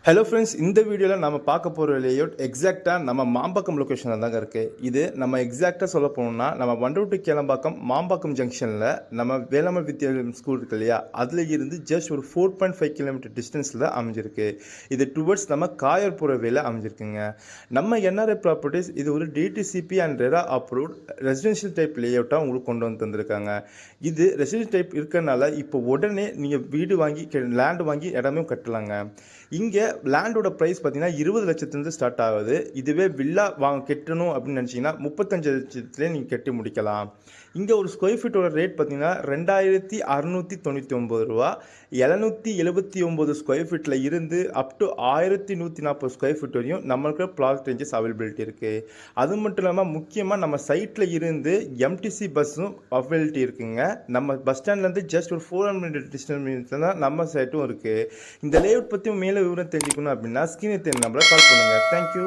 Hello friends, இந்த வீடியோவில் நம்ம பார்க்க போகிற லேஅவுட் எக்ஸாக்டாக நம்ம மாம்பாக்கம் லொக்கேஷனில் தாங்க இருக்குது. இது நம்ம எக்ஸாக்டாக சொல்ல போனோம்னா நம்ம வண்டூர் கேளம்பாக்கம் மாம்பாக்கம் ஜங்ஷனில் நம்ம வேளாண்மை வித்யாலயம் ஸ்கூல் இருக்கு இல்லையா, அதில் இருந்து ஜஸ்ட் ஒரு 4.5 கிலோமீட்டர் டிஸ்டன்ஸில் அமைஞ்சிருக்கு. இது டுவர்ட்ஸ் நம்ம காயர்புர வேலை அமைஞ்சிருக்குங்க. நம்ம என்ஆர்ஐ ப்ராப்பர்ட்டிஸ் இது ஒரு DTCP and RERA approved residential type லேஅவுட்டாக உங்களுக்கு கொண்டு வந்து தந்திருக்காங்க. இது ரெசிடென்ஷியல் டைப் இருக்கிறனால இப்போ உடனே நீங்கள் வீடு வாங்கி லேண்டு வாங்கி இடமே கட்டலாங்க. இங்கே லேண்டோட ப்ரைஸ் பார்த்தீங்கன்னா 20 லட்சத்துலேருந்து ஸ்டார்ட் ஆகுது. இதுவே வில்லா கட்டணும் அப்படின்னு நினச்சிங்கன்னா 35 லட்சத்துலேயே நீங்கள் கட்டி முடிக்கலாம். இங்கே ஒரு ஸ்கொயர் ஃபீட்டோட ரேட் பார்த்தீங்கன்னா 2699 ரூபா. 779 ஸ்கொயர் ஃபீட்டில் இருந்து அப் டு 1140 ஸ்கொயர் ஃபீட் வரையும் நம்மளுக்கு ப்ளாட் ரேஞ்சஸ் அவைலபிலிட்டி இருக்குது. அது மட்டும் இல்லாமல் முக்கியமாக நம்ம சைட்டில் இருந்து எம்டிசி பஸ்ஸும் அவைலபிலிட்டி இருக்குங்க. நம்ம பஸ் ஸ்டாண்ட்லேருந்து ஜஸ்ட் ஒரு 400 டிஸ்டன்ஸ் தான் நம்ம சைட்டும் இருக்குது. இந்த லேஅவுட் பற்றி மேலே விவரம் தெரிஞ்சுக்கணும் அப்படின்னா ஸ்கிரீனை தெரிஞ்ச நம்பரை கால் பண்ணுங்கள். தேங்க்யூ.